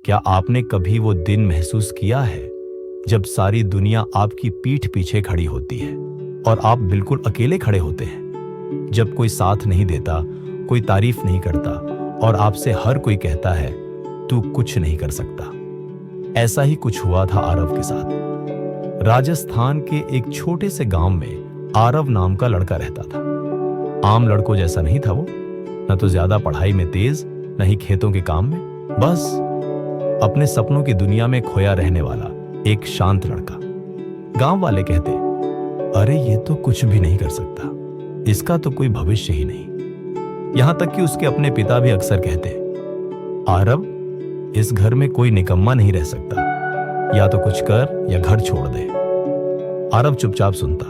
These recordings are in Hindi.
क्या आपने कभी वो दिन महसूस किया है जब सारी दुनिया आपकी पीठ पीछे खड़ी होती है और आप बिल्कुल अकेले खड़े होते हैं? जब कोई साथ नहीं देता, कोई तारीफ नहीं करता और आपसे हर कोई कहता है तू कुछ नहीं कर सकता। ऐसा ही कुछ हुआ था आरव के साथ। राजस्थान के एक छोटे से गांव में आरव नाम का लड़का रहता था। आम लड़कों जैसा नहीं था वो, न तो ज्यादा पढ़ाई में तेज, न ही खेतों के काम में, बस अपने सपनों की दुनिया में खोया रहने वाला एक शांत लड़का। गांव वाले कहते, अरे ये तो कुछ भी नहीं कर सकता, इसका तो कोई भविष्य ही नहीं। यहां तक कि उसके अपने पिता भी अक्सर कहते, आरव, इस घर में कोई निकम्मा नहीं रह सकता, या तो कुछ कर या घर छोड़ दे। आरव चुपचाप सुनता,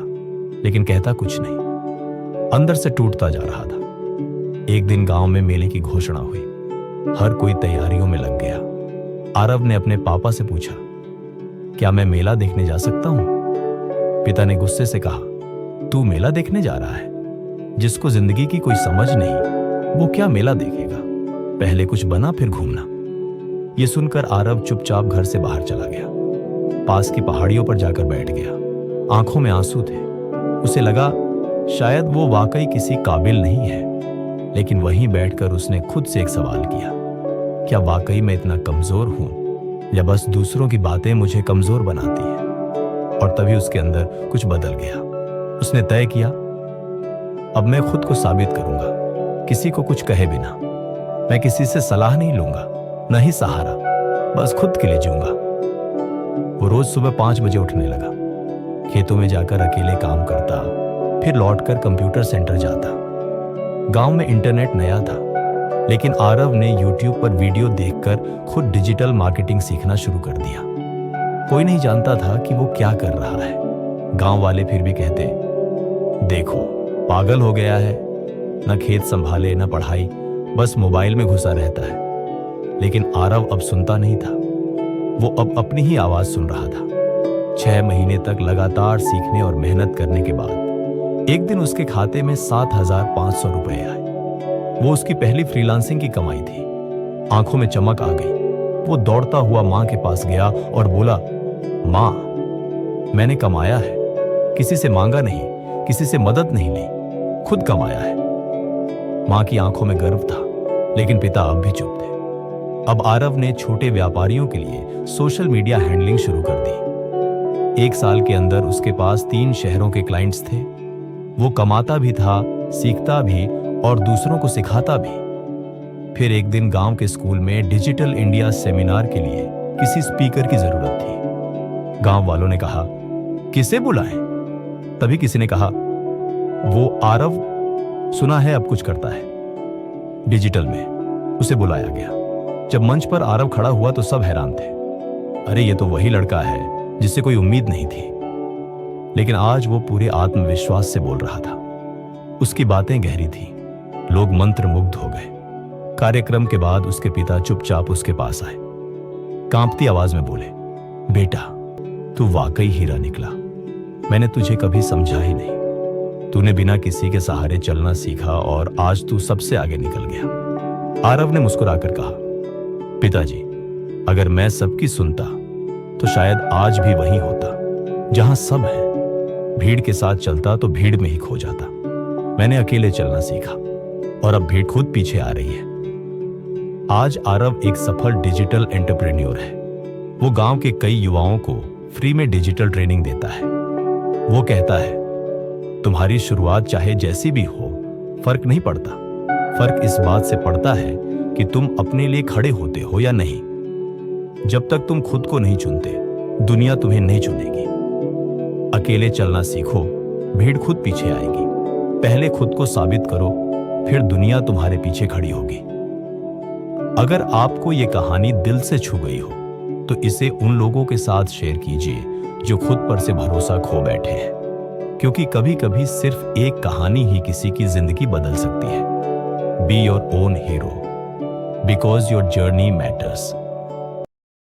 लेकिन कहता कुछ नहीं। अंदर से टूटता जा रहा था। एक दिन गांव में मेले की घोषणा हुई। हर कोई तैयारियों में लग गया। आरव ने अपने पापा से पूछा, क्या मैं मेला देखने जा सकता हूं? पिता ने गुस्से से कहा, तू मेला देखने जा रहा है? जिसको जिंदगी की कोई समझ नहीं, वो क्या मेला देखेगा? पहले कुछ बना फिर घूमना। ये सुनकर आरव चुपचाप घर से बाहर चला गया। पास की पहाड़ियों पर जाकर बैठ गया। आंखों में आंसू थे। उसे लगा शायद वो वाकई किसी काबिल नहीं है। लेकिन वहीं बैठकर उसने खुद से एक सवाल किया, क्या वाकई मैं इतना कमजोर हूं या बस दूसरों की बातें मुझे कमजोर बनाती हैं? और तभी उसके अंदर कुछ बदल गया। उसने तय किया, अब मैं खुद को साबित करूंगा, किसी को कुछ कहे बिना। मैं किसी से सलाह नहीं लूंगा, न ही सहारा, बस खुद के लिए जीऊंगा। वो रोज सुबह 5 बजे उठने लगा। खेतों में जाकर अकेले काम करता, फिर लौटकर कंप्यूटर सेंटर जाता। गांव में इंटरनेट नया था, लेकिन आरव ने यूट्यूब पर वीडियो देखकर खुद डिजिटल मार्केटिंग सीखना शुरू कर दिया। कोई नहीं जानता था कि वो क्या कर रहा है। गांव वाले फिर भी कहते, देखो, पागल हो गया है, न खेत संभाले न पढ़ाई, बस मोबाइल में घुसा रहता है। लेकिन आरव अब सुनता नहीं था। वो अब अपनी ही आवाज सुन रहा था। 6 महीने तक लगातार सीखने और मेहनत करने के बाद एक दिन उसके खाते में 7,500 रुपए आए। वो उसकी पहली फ्रीलांसिंग की कमाई थी। आंखों में चमक आ गई। वो दौड़ता हुआ मां के पास गया और बोला, मां, मैंने कमाया है, किसी से मांगा नहीं, किसी से मदद नहीं ली, खुद कमाया है। मां की आंखों में गर्व था, लेकिन पिता अब भी चुप थे। अब आरव ने छोटे व्यापारियों के लिए सोशल मीडिया हैंडलिंग शुरू कर दी। 1 साल के अंदर उसके पास 3 शहरों के क्लाइंट्स थे। वो कमाता भी था, सीखता भी और दूसरों को सिखाता भी। फिर एक दिन गांव के स्कूल में डिजिटल इंडिया सेमिनार के लिए किसी स्पीकर की जरूरत थी। गांव वालों ने कहा, किसे बुलाएं? तभी किसी ने कहा, वो आरव, सुना है अब कुछ करता है डिजिटल में। उसे बुलाया गया। जब मंच पर आरव खड़ा हुआ तो सब हैरान थे। अरे ये तो वही लड़का है जिससे कोई उम्मीद नहीं थी। लेकिन आज वो पूरे आत्मविश्वास से बोल रहा था। उसकी बातें गहरी थी। लोग मंत्रमुग्ध हो गए। कार्यक्रम के बाद उसके पिता चुपचाप उसके पास आए। कांपती आवाज में बोले, बेटा, तू वाकई हीरा निकला। मैंने तुझे कभी समझा ही नहीं। तूने बिना किसी के सहारे चलना सीखा और आज तू सबसे आगे निकल गया। आरव ने मुस्कुराकर कहा, पिताजी, अगर मैं सबकी सुनता तो शायद आज भी वही होता जहां सब है। भीड़ के साथ चलता तो भीड़ में ही खो जाता। मैंने अकेले चलना सीखा और अब भीड़ खुद पीछे आ रही है। आज आरव एक सफल डिजिटल एंटरप्रेन्योर है। वो गांव के कई युवाओं को फ्री में डिजिटल ट्रेनिंग देता है। वो कहता है, तुम्हारी शुरुआत चाहे जैसी भी हो, फर्क नहीं पड़ता। फर्क इस बात से पड़ता है कि तुम अपने लिए खड़े होते हो या नहीं। जब तक तुम खुद को नहीं चुनते, दुनिया तुम्हें नहीं चुनेगी। अकेले चलना सीखो, भीड़ खुद पीछे आएगी। पहले खुद को साबित करो, फिर दुनिया तुम्हारे पीछे खड़ी होगी। अगर आपको ये कहानी दिल से छू गई हो तो इसे उन लोगों के साथ शेयर कीजिए जो खुद पर से भरोसा खो बैठे हैं, क्योंकि कभी कभी सिर्फ एक कहानी ही किसी की जिंदगी बदल सकती है। Be your own hero, because your journey matters.